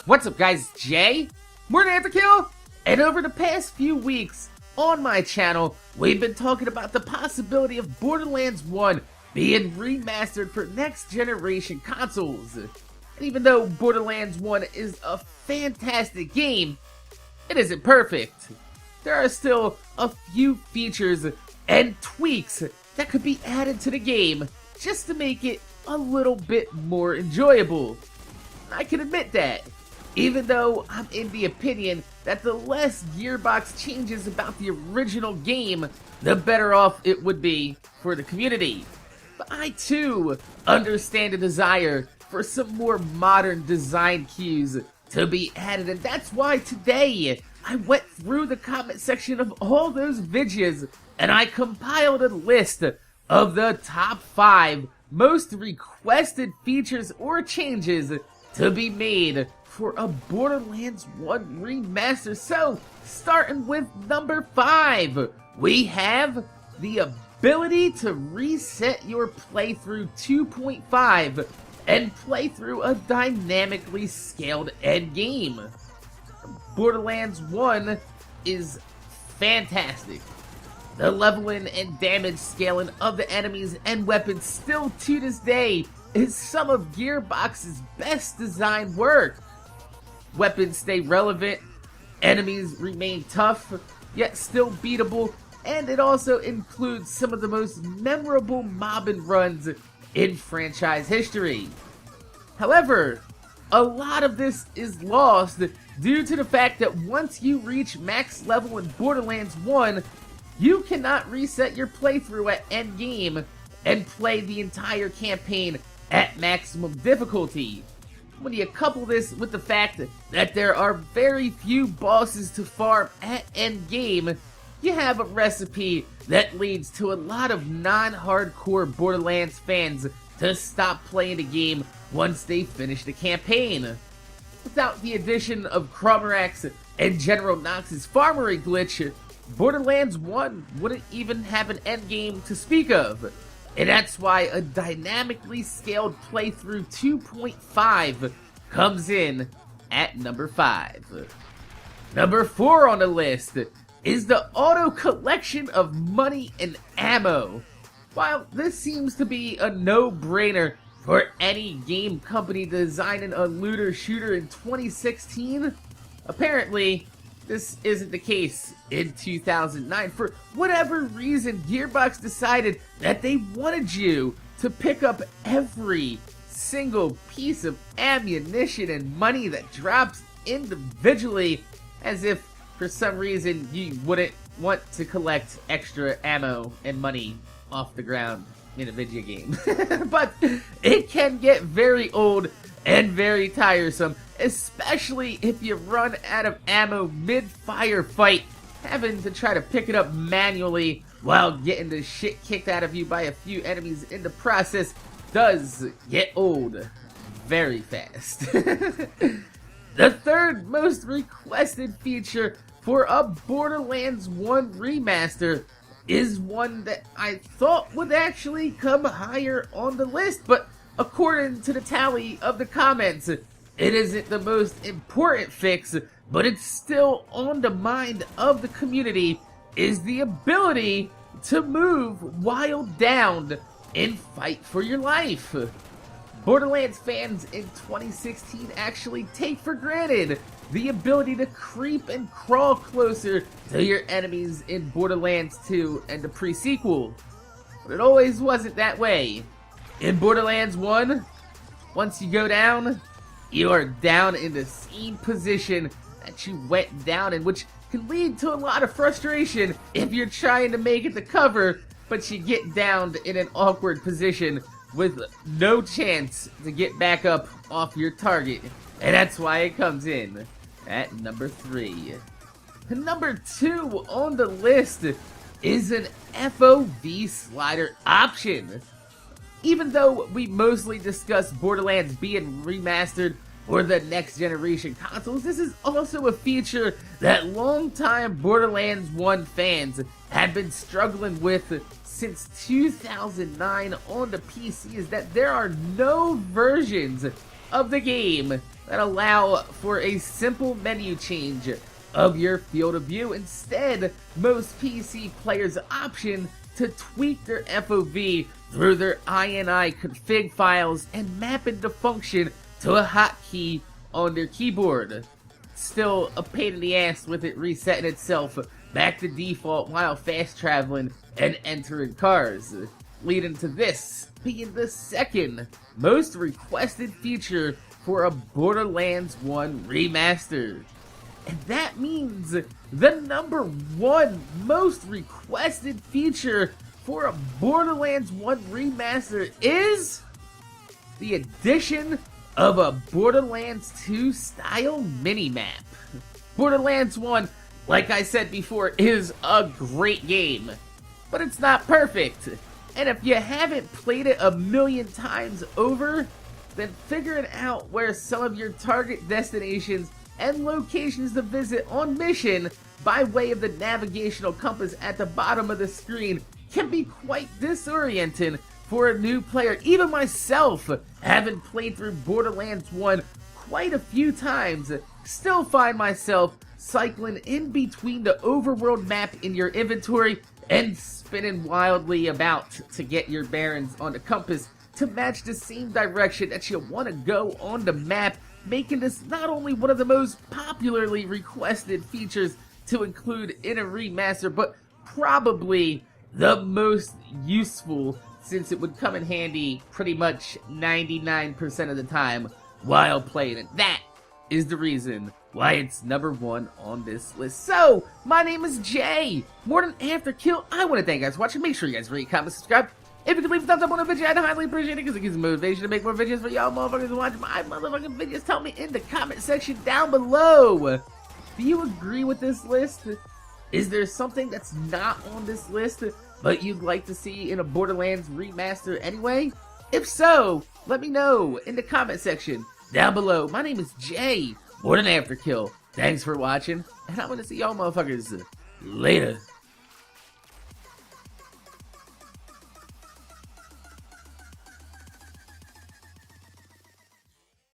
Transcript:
What's up guys, Jay, MorninAfterKill, and over the past few weeks on my channel, we've been talking about the possibility of Borderlands 1 being remastered for next generation consoles. And even though Borderlands 1 is a fantastic game, it isn't perfect. There are still a few features and tweaks that could be added to the game just to make it a little bit more enjoyable. I can admit that, even though I'm in the opinion that the less Gearbox changes about the original game, the better off it would be for the community. But I too understand a desire for some more modern design cues to be added, and that's why today I went through the comment section of all those videos and I compiled a list of the top 5 most requested features or changes to be made for a Borderlands 1 remaster. So, starting with number 5, we have the ability to reset your playthrough 2.5 and play through a dynamically scaled endgame. Borderlands 1 is fantastic. The leveling and damage scaling of the enemies and weapons still to this day is some of Gearbox's best designed work. Weapons stay relevant, enemies remain tough, yet still beatable, and it also includes some of the most memorable mobbing runs in franchise history. However, a lot of this is lost due to the fact that once you reach max level in Borderlands 1, you cannot reset your playthrough at endgame and play the entire campaign at maximum difficulty. When you couple this with the fact that there are very few bosses to farm at endgame, you have a recipe that leads to a lot of non-hardcore Borderlands fans to stop playing the game once they finish the campaign. Without the addition of Cromerax and General Knox's farmery glitch, Borderlands 1 wouldn't even have an endgame to speak of. And that's why a dynamically scaled playthrough 2.5 comes in at number 5. Number 4 on the list is the auto collection of money and ammo. While this seems to be a no-brainer for any game company designing a looter shooter in 2016, apparently this isn't the case in 2009. For whatever reason, Gearbox decided that they wanted you to pick up every single piece of ammunition and money that drops individually, as if for some reason you wouldn't want to collect extra ammo and money off the ground in a video game. But it can get very old and very tiresome, especially if you run out of ammo mid-fire fight. Having to try to pick it up manually while getting the shit kicked out of you by a few enemies in the process does get old very fast. The third most requested feature for a Borderlands 1 remaster is one that I thought would actually come higher on the list, but according to the tally of the comments, it isn't the most important fix, but it's still on the mind of the community, is the ability to move while downed and fight for your life. Borderlands fans in 2016 actually take for granted the ability to creep and crawl closer to your enemies in Borderlands 2 and the pre-sequel. But it always wasn't that way. In Borderlands 1, once you go down, you are down in the same position that you went down in, which can lead to a lot of frustration if you're trying to make it to cover, but you get downed in an awkward position with no chance to get back up off your target. And that's why it comes in at number 3. Number 2 on the list is an Fov Slider Option. Even though we mostly discuss Borderlands being remastered for the next generation consoles, this is also a feature that longtime Borderlands 1 fans have been struggling with since 2009 on the PC, is that there are no versions of the game that allow for a simple menu change of your field of view. Instead, most PC players option to tweak their FOV through their INI config files and map into function to a hotkey on their keyboard. Still a pain in the ass with it resetting itself back to default while fast traveling and entering cars, leading to this being the second most requested feature for a Borderlands 1 Remastered. And that means the number one most requested feature for a Borderlands 1 Remaster is the addition of a Borderlands 2 style minimap. Borderlands 1, like I said before, is a great game, but it's not perfect. And if you haven't played it a million times over, then figuring out where some of your target destinations and locations to visit on mission by way of the navigational compass at the bottom of the screen can be quite disorienting for a new player. Even myself, having played through Borderlands 1 quite a few times, still find myself cycling in between the overworld map in your inventory and spinning wildly about to get your bearings on the compass to match the same direction that you want to go on the map, making this not only one of the most popularly requested features to include in a remaster, but probably the most useful, since it would come in handy pretty much 99% of the time while playing it. That is the reason why it's number one on this list. So, my name is Jay, MorninAfterKill. I want to thank you guys for watching. Make sure you guys rate, comment, subscribe. If you can leave a thumbs up on the video, I'd highly appreciate it because it gives me motivation to make more videos for y'all motherfuckers to watch my motherfucking videos. Tell me in the comment section down below. Do you agree with this list? Is there something that's not on this list but you'd like to see in a Borderlands remaster anyway? If so, let me know in the comment section down below. My name is Jay, MorninAfterKill. Thanks for watching, and I'm gonna see y'all motherfuckers later.